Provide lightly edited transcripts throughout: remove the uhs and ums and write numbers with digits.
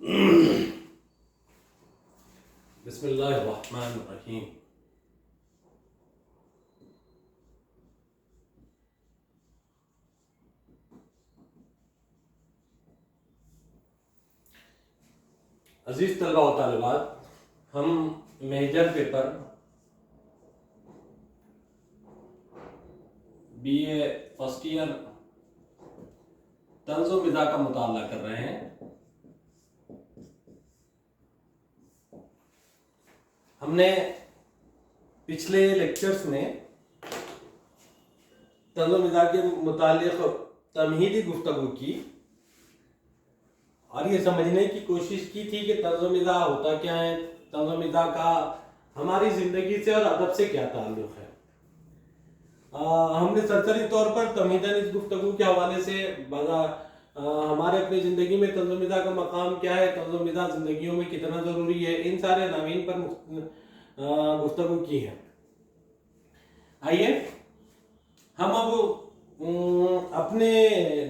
بسم اللہ الرحمن الرحیم۔ عزیز طلبہ و طالبات، ہم major paper B A first year طنز و مزاح کا مطالعہ کر رہے ہیں۔ ہم نے پچھلے لیکچرز میں طنز و مزاح کے متعلق تمہیدی گفتگو کی اور یہ سمجھنے کی کوشش کی تھی کہ طنز و مزاح ہوتا کیا ہے، طنز و مزاح کا ہماری زندگی سے اور ادب سے کیا تعلق ہے۔ ہم نے سرسری طور پر تمہیداً اس گفتگو کے حوالے سے ہمارے اپنی زندگی میں طنز و مزاح کا مقام کیا ہے، طنز و مزاح زندگیوں میں کتنا ضروری ہے، ان سارے عناوین پر گفتگو کی ہے۔ آئیے ہم اب اپنے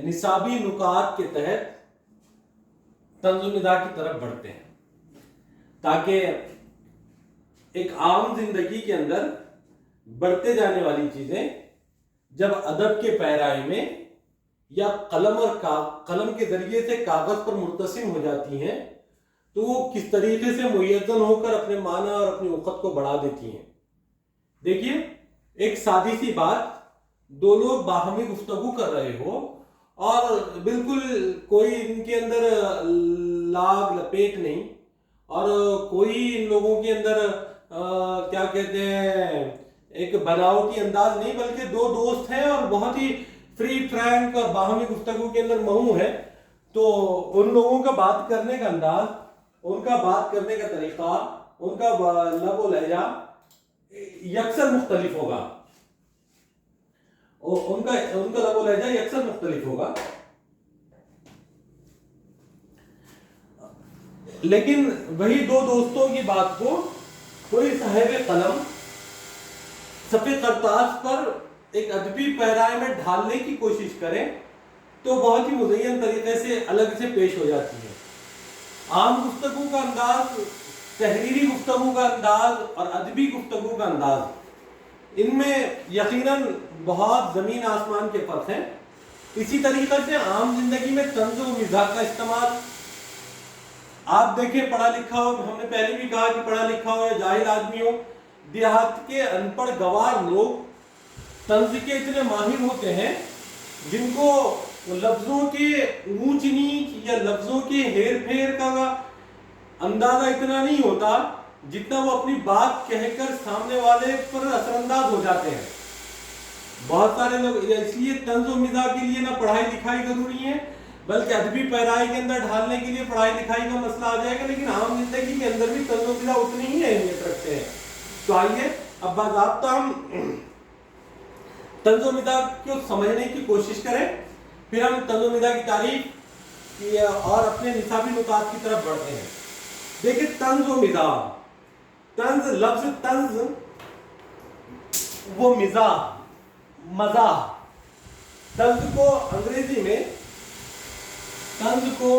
نصابی نکات کے تحت طنز و مزاح کی طرف بڑھتے ہیں، تاکہ ایک عام زندگی کے اندر بڑھتے جانے والی چیزیں جب ادب کے پیرائی میں یا قلم کے ذریعے سے کاغذ پر مرتسم ہو جاتی ہیں تو وہ کس طریقے سے مہین ہو کر اپنے معنی اور اپنی وقت کو بڑھا دیتی ہیں۔ دیکھیے، ایک سادی سی بات، دو لوگ باہمی گفتگو کر رہے ہو اور بالکل کوئی ان کے اندر لاگ لپیٹ نہیں اور کوئی ان لوگوں کے اندر کیا کہتے ہیں ایک بناوٹی انداز نہیں، بلکہ دو دوست ہیں اور بہت ہی فری فرینک اور باہمی گفتگو کے اندر مہو ہے، تو ان لوگوں کا بات کرنے کا انداز، ان کا بات کرنے کا طریقہ، ان کا لب و لہجہ یکسر مختلف ہوگا، ان کا لب و لہجہ یکسر مختلف ہوگا۔ لیکن وہی دو دوستوں کی بات کو کوئی صاحب قلم صفحہ کرتاس پر ایک ادبی پیرائے میں ڈھالنے کی کوشش کریں تو بہت ہی مزین طریقے سے الگ سے پیش ہو جاتی ہے۔ عام گفتگو کا انداز، تحریری گفتگو کا انداز اور ادبی گفتگو کا انداز، ان میں یقیناً بہت زمین آسمان کے فرق ہیں۔ اسی طریقے سے عام زندگی میں طنز و مزاح کا استعمال، آپ دیکھیں پڑھا لکھا ہو، ہم نے پہلے بھی کہا کہ پڑھا لکھا ہو یا جاہل آدمی ہو، دیہات کے ان پڑھ گوار لوگ طنز کے اتنے ماہر ہوتے ہیں جن کو لفظوں کے اونچ نیچ یا لفظوں کے ہیر پھیر کا اندازہ اتنا نہیں ہوتا جتنا وہ اپنی بات کہہ کر سامنے والے پر اثر انداز ہو جاتے ہیں۔ بہت سارے لوگ اس لیے طنز و مزاح کے لیے نہ پڑھائی لکھائی ضروری ہے، بلکہ ادبی پیرائی کے اندر ڈھالنے کے لیے پڑھائی لکھائی کا مسئلہ آ جائے گا، لیکن عام زندگی کے اندر بھی طنز و مزاح اتنی ہی اہمیت رکھتے ہیں۔ تو آئیے اب باضابطہ ہم طنز و مزاح کو سمجھنے کی کوشش کریں، پھر ہم طنز و مزاح کی تعریف اور اپنے نصابی نکات کی طرف بڑھتے ہیں۔ دیکھیں، طنز و مزاح، طنز، لفظ طنز وہ مزاح، مزاح، طنز کو انگریزی میں، طنز کو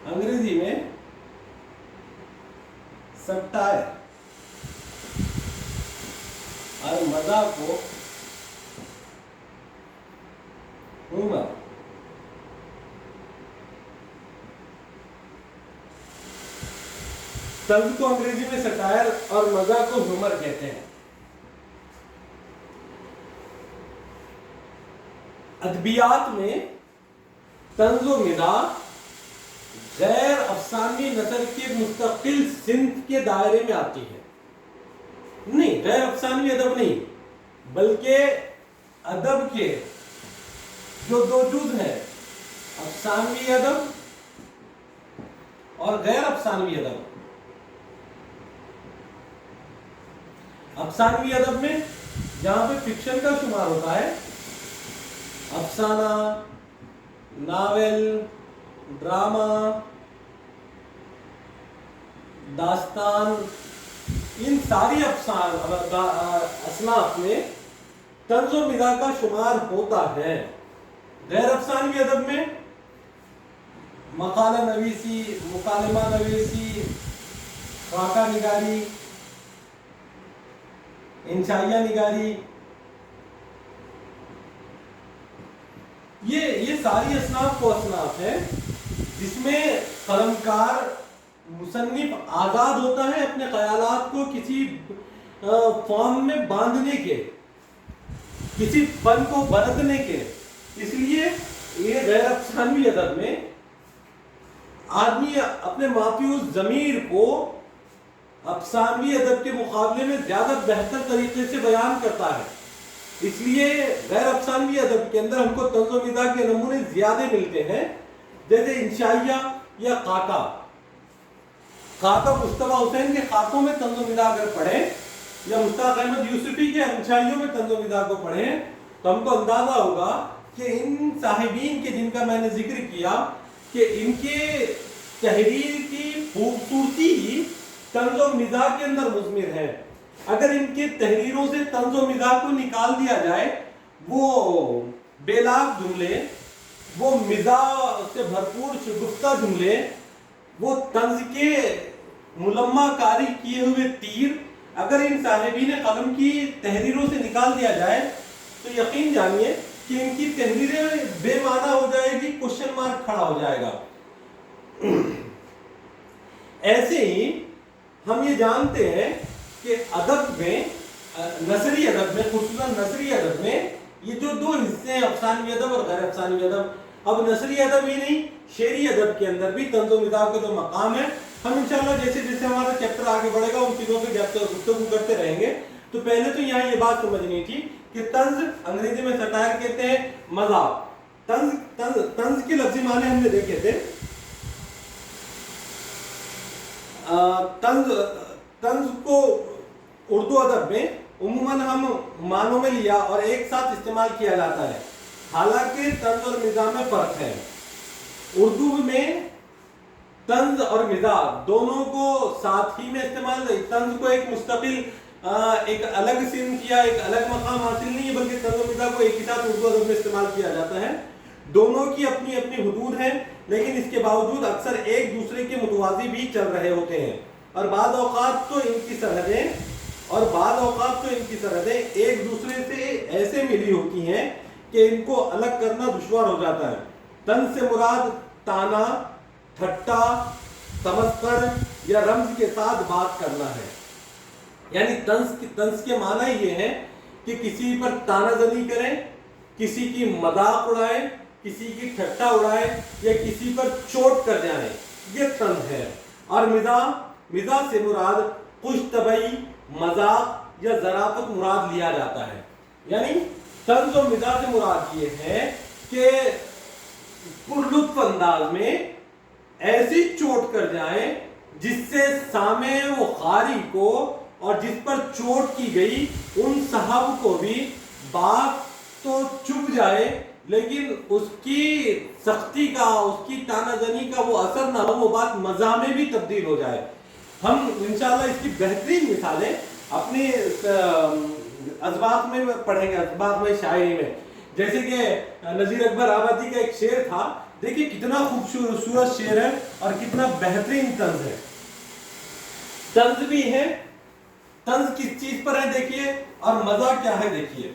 انگریزی میں سٹائر اور مزاح کو ہیومر۔ طنز کو انگریزی میں سٹائر اور مزاح کو ہیومر کہتے ہیں۔ ادبیات میں طنز و مزاح غیر افسانوی نثر کے مستقل صنف کے دائرے میں آتی ہے۔ نہیں، غیر افسانوی ادب نہیں، بلکہ ادب کے جو دو جز ہیں، افسانوی ادب اور غیر افسانوی ادب۔ افسانوی ادب میں جہاں پہ فکشن کا شمار ہوتا ہے، افسانہ، ناول، ڈرامہ، داستان، ان ساری اصناف میں طنز و مزاح کا شمار ہوتا ہے۔ غیر افسانوی ادب میں مقالہ نویسی، مکالمہ نویسی، خاکہ نگاری، انشائیہ نگاری، یہ ساری اصناف وہ اصناف ہیں جس میں قلمکار مصنف آزاد ہوتا ہے اپنے خیالات کو کسی فارم میں باندھنے کے، کسی فن کو برتنے کے. اس لیے یہ غیر افسانوی ادب میں آدمی اپنے مافیوس ضمیر کو افسانوی ادب کے مقابلے میں زیادہ بہتر طریقے سے بیان کرتا ہے. اس لیے غیر افسانوی ادب کے اندر ہم کو طنز و مزاح کے نمونے زیادہ ملتے ہیں، جیسے انشائیہ یا خاکہ. خاکہ مصطفیٰ حسین کے خاکوں میں طنز و مزاح اگر پڑھیں یا مشتاق احمد یوسفی کے انشائیوں میں طنز و مزاح کو پڑھیں تو ہم کو اندازہ ہوگا کہ ان صاحبین کے جن کا میں نے ذکر کیا کہ ان کے تحریر کی خوبصورتی ہی طنز و مزاح کے اندر مضمر ہے. اگر ان کے تحریروں سے طنز و مزاح کو نکال دیا جائے، وہ بے لاگ جملے، وہ مزاح سے بھرپور شگفتہ جملے، وہ طنز کے ملمع کاری کیے ہوئے تیر اگر ان صاحبین قلم کی تحریروں سے نکال دیا جائے تو یقین جانیے کہ ان کی تحریریں بے معنی ہو جائے گی، کوشچن مارک کھڑا ہو جائے گا. ایسے ہی ہم یہ جانتے ہیں کہ ادب میں، نثری ادب میں، خصوصاً نثری ادب میں یہ جو دو حصے ہیں افسانوی ادب اور غیر افسانوی ادب. اب نثری ادب ہی نہیں، شعری ادب کے اندر بھی طنز و مزاح کے جو مقام ہے، ہم انشاءاللہ جیسے جیسے ہمارا چیپٹر آگے بڑھے گا ان چیزوں پہ گفتگو کرتے رہیں گے. تو پہلے تو یہاں یہ بات سمجھنی تھی کہ طنز انگریزی میں سٹائر کہتے ہیں مزاح. طنز کے لفظی معنی ہم نے دیکھے تھے. طنز کو اردو ادب میں عموماً ہم معنوں میں لیا اور ایک ساتھ استعمال کیا جاتا ہے، حالانکہ طنز اور مزاح میں فرق ہے. اردو میں طنز اور مزاح دونوں کو ساتھ ہی میں استعمال، طنز کو ایک مستقل ایک الگ صنف یا ایک الگ مقام حاصل نہیں ہے، بلکہ طنز و مزاح کو ایک ہی ساتھ اردو ادب میں استعمال کیا جاتا ہے. دونوں کی اپنی اپنی حدود ہیں، لیکن اس کے باوجود اکثر ایک دوسرے کے متوازی بھی چل رہے ہوتے ہیں، اور بعض اوقات تو ان کی سرحدیں ایک دوسرے سے ایسے ملی ہوتی ہیں کہ ان کو الگ کرنا دشوار ہو جاتا ہے. طنز سے مراد تانا، ٹھٹا، تمسخر یا رمز کے ساتھ بات کرنا ہے. یعنی طنز کے معنی یہ ہے کہ کسی پر تانا زنی کریں، کسی کی مذاق اڑائیں، کسی کی ٹھٹا اڑائیں یا کسی پر چوٹ کر جائیں، یہ طنز ہے. اور مزاح سے مراد خوش طبعی، مذاق یا ظرافت مراد لیا جاتا ہے. یعنی طنز و مزاح سے مراد یہ ہے کہ پرلطف انداز میں ایسی چوٹ کر جائیں جس سے سامع و قاری کو اور جس پر چوٹ کی گئی ان صاحب کو بھی بات تو چپ جائے، لیکن اس کی سختی کا، اس کی تانا زنی کا وہ اثر نہ ہو، وہ بات مزاح میں بھی تبدیل ہو جائے. ہم انشاءاللہ اس کی بہترین مثالیں اپنی ازباق میں پڑھیں گے، ازباق میں شاعری میں. جیسے کہ نذیر اکبر آبادی کا ایک شعر تھا، دیکھیں کتنا خوبصورت شعر ہے اور کتنا بہترین طنز ہے. طنز بھی ہے، طنز کس چیز پر ہے دیکھیے، اور مزہ کیا ہے دیکھیے.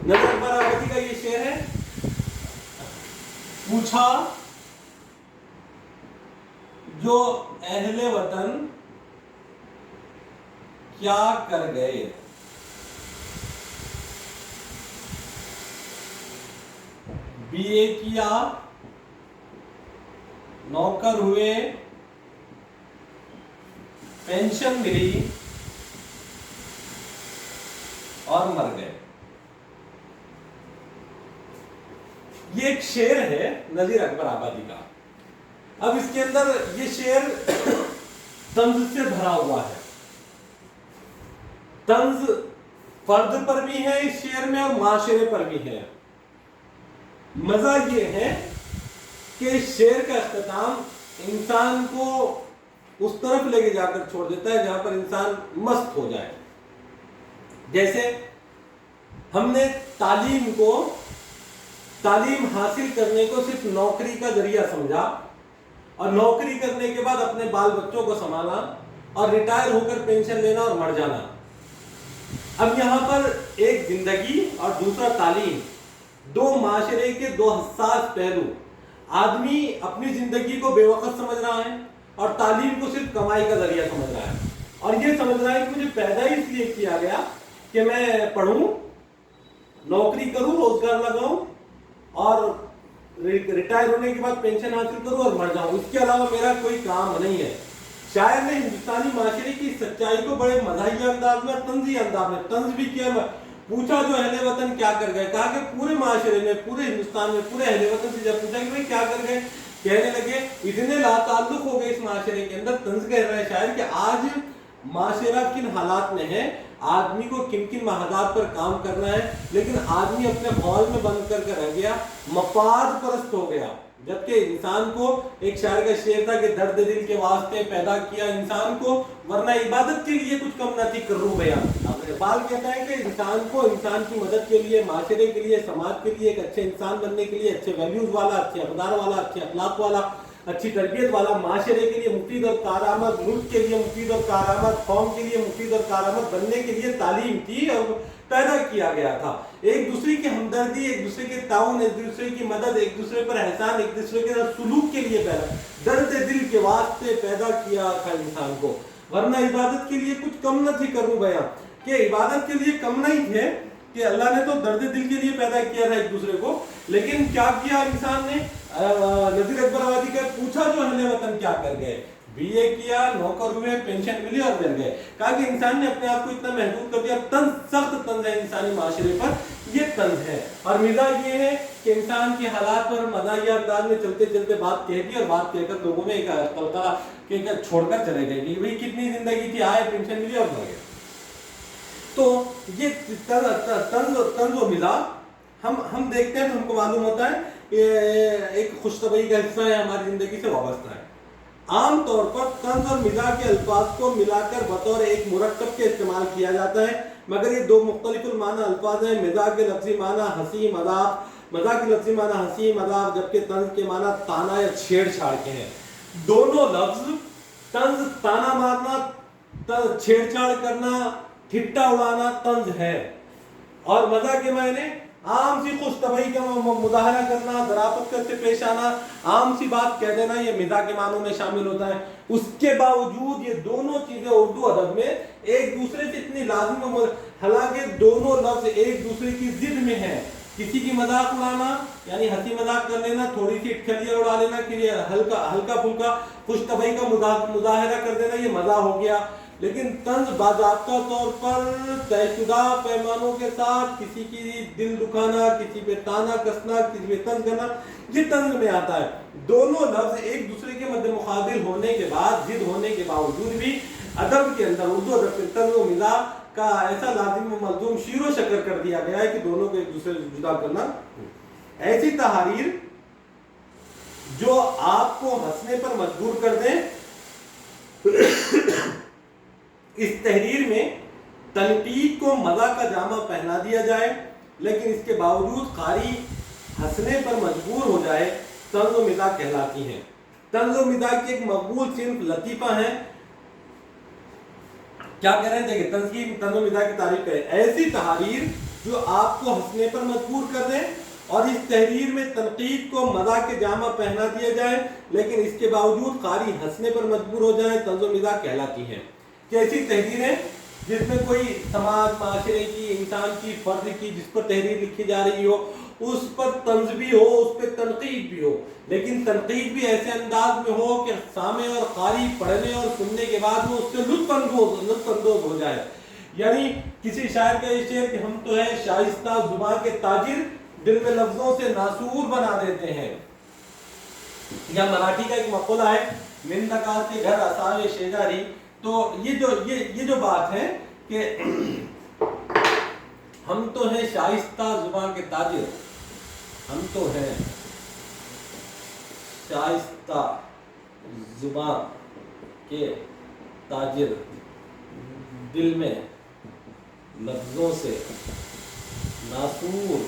نذیر اکبر آبادی کا یہ شعر ہے، پوچھا جو اہل وطن کیا کر گئے، بی اے کیا، نوکر ہوئے، پینشن ملی اور مر گئے. یہ ایک شعر ہے نذیر اکبر آبادی کا. اب اس کے اندر یہ شعر طنز سے بھرا ہوا ہے. طنز فرد پر بھی ہے اس شعر میں اور معاشرے پر بھی ہے. مزہ یہ ہے کہ اس شعر کا اختتام انسان کو اس طرف لے کے جا کر چھوڑ دیتا ہے جہاں پر انسان مست ہو جائے. جیسے ہم نے تعلیم کو تعلیم حاصل کرنے کو صرف نوکری کا ذریعہ سمجھا اور نوکری کرنے کے بعد اپنے بال بچوں کو سنبھالنا اور ریٹائر ہو کر پینشن لینا اور مر جانا۔ اب یہاں پر ایک زندگی اور دوسرا تعلیم، دو معاشرے کے دو حساس پہلو۔ آدمی اپنی زندگی کو بے وقت سمجھ رہا ہے اور تعلیم کو صرف کمائی کا ذریعہ سمجھ رہا ہے، اور یہ سمجھ رہا ہے کہ مجھے پیدا ہی اس لیے کیا گیا کہ میں پڑھوں، نوکری کروں، روزگار لگاؤں اور ریٹائر ہونے کے بعد پینشن حاصل کروں اور مر جاؤں، اس کے علاوہ میرا کوئی کام نہیں ہے۔ شاعر نے ہندوستانی معاشرے کی سچائی کو بڑے مزاحیہ انداز میں، طنزی انداز میں طنز بھی کیا۔ پوچھا جو اہل وطن کیا کر گئے، کہا کہ پورے معاشرے میں، پورے ہندوستان میں، پورے اہل وطن سے جب پوچھا کہ بھائی کیا کر گئے، کہنے لگے اتنے لا تعلق ہو گئے اس معاشرے کے اندر۔ طنز کہہ رہا ہے شاعر کہ آج معاشرہ کن حالات میں ہے، آدمی کو کن کن محاذات پر کام کرنا ہے، لیکن آدمی اپنے ہال میں بند کر رہ گیا، مفاد پرست ہو گیا۔ جبکہ انسان کو، ایک شاعر کا شعر تھا کہ درد دل کے واسطے پیدا کیا انسان کو، ورنہ عبادت کے لیے کچھ کم نہ تھی کرو بیان۔ اقبال کہتا ہے کہ انسان کو انسان کی مدد کے لیے، معاشرے کے لیے، سماج کے لیے، ایک اچھے انسان بننے کے لیے، اچھے ویلیوز والا، اچھے اقدار والا، اچھے اخلاق والا، اچھی تربیت والا، معاشرے کے لیے مفید اور کارآمد، ملک کے لیے مفید اور کارآمد، قوم کے لیے مفید اور کارآمد بننے کے لیے تعلیم تھی اور پیدا کیا گیا تھا۔ ایک دوسرے کی ہمدردی، ایک دوسرے کے تعاون، ایک دوسرے کی مدد، ایک دوسرے پر احسان، ایک دوسرے کے ساتھ سلوک کے لیے پیدا، درد دل کے واسطے پیدا کیا تھا انسان کو، ورنہ عبادت کے لیے کچھ کم نہ تھی کروں بیان، کہ عبادت کے لیے کم نہیں تھے، کہ اللہ نے تو درد دل کے لیے پیدا کیا تھا ایک دوسرے کو، لیکن کیا کیا انسان نے؟ نذیر اکبر آبادی کا پوچھا جو اہل وطن کیا کر گئے، بی اے کیا، نوکر ہوئے، پینشن ملی اور مل گئے۔ کہا کہ انسان نے اپنے آپ کو اتنا محدود کر دیا۔ طنز، سخت طنز ہے انسانی معاشرے پر، یہ طنز ہے۔ اور مزاج یہ ہے کہ انسان کے حالات پر مزاحیہ انداز میں چلتے چلتے بات کہہ دی اور بات کہہ کر لوگوں میں ایک قلقلہ کہ چھوڑ کر چلے گئے کہ بھئی کتنی زندگی تھی، آئے پینشن ملی اور مر گئے۔ تو یہ طنز و مزاح ہم دیکھتے ہیں تو ہم کو معلوم ہوتا ہے یہ ایک خوش طبعی کا حصہ ہے، ہماری زندگی سے وابستہ ہے۔ عام طور پر طنز اور مزاح کے الفاظ کو ملا کر بطور ایک مرکب کے استعمال کیا جاتا ہے، مگر یہ دو مختلف المعنی الفاظ ہیں۔ مزاح کے لفظی معنی ہنسی مذاق، مزاح کے لفظی معنی ہنسی مذاق، جبکہ طنز کے معنی تانا یا چھیڑ چھاڑ کے ہیں۔ دونوں لفظ، طنز تانا مارنا، چھیڑ چھاڑ کرنا، ٹھٹا اڑانا طنز ہے، اور مزاح کے معنی عام سی خوش طبعی کا مظاہرہ کرنا، ذرافت سے پیش آنا، عام سی بات کہہ دینا، یہ مزاح کے معنوں میں شامل ہوتا ہے۔ اس کے باوجود یہ دونوں چیزیں اردو ادب میں ایک دوسرے سے اتنی لازم ہے، حالانکہ دونوں لفظ ایک دوسرے کی ضد میں ہیں۔ کسی کی مذاق اڑانا یعنی ہنسی مذاق کر لینا، تھوڑی سی اٹکھلیاں اڑا لینا، کہ ہلکا پھلکا خوش طبعی کا مظاہرہ کر دینا، یہ مزاح ہو گیا۔ لیکن طنز باضابطہ طور پر طے شدہ پیمانوں کے ساتھ کسی کی دل دکھانا، کسی پہ تانا کسنا، کسی پہ طنز کرنا، یہ طنز میں آتا ہے۔ دونوں لفظ ایک دوسرے کے مد مقابل ہونے کے بعد، ضد ہونے کے باوجود بھی ادب کے اندر، اردو ادب کے طنز و مزاح کا ایسا لازم و ملزوم شیر و شکر کر دیا گیا ہے کہ دونوں کو ایک دوسرے سے جدا کرنا۔ ایسی تحریر جو آپ کو ہنسنے پر مجبور کر دیں، اس تحریر میں تنقید کو مزاح کا جامہ پہنا دیا جائے لیکن اس کے باوجود قاری ہنسنے پر مجبور ہو جائے، طنز و مزاح کہلاتی ہیں۔ طنز و مزاح کی ایک مقبول صنف لطیفہ ہیں۔ کیا کہہ رہے ہیں؟ دیکھیں، طنز و مزاح کی تعریف کریں، ایسی تحریر جو آپ کو ہنسنے پر مجبور کر دیں اور اس تحریر میں تنقید کو مزاح کے جامہ پہنا دیا جائے لیکن اس کے باوجود قاری ہنسنے پر مجبور ہو جائے، طنز و مزاح کہلاتی ہیں۔ کیسی تحریریں جس میں کوئی سماج، معاشرے کی، انسان کی، فرد کی جس پر تحریر لکھی جا رہی ہو، اس پر طنز بھی ہو، اس پہ تنقید بھی ہو، لیکن تنقید بھی ایسے انداز میں ہو کہ سامع اور قاری پڑھنے اور سننے کے بعد وہ اس سے لطف اندوز ہو جائے۔ یعنی کسی شاعر کا یہ شعر کہ ہم تو ہے شائستہ زباں کے تاجر، دل میں لفظوں سے ناسور بنا دیتے ہیں۔ یا مراٹھی کا ایک مقولہ ہے، مندکا کے گھر اساوے شیجاری۔ تو یہ جو بات ہے کہ ہم تو ہیں شائستہ زباں کے تاجر، ہم تو ہیں شائستہ زباں کے تاجر، دل میں لفظوں سے ناسور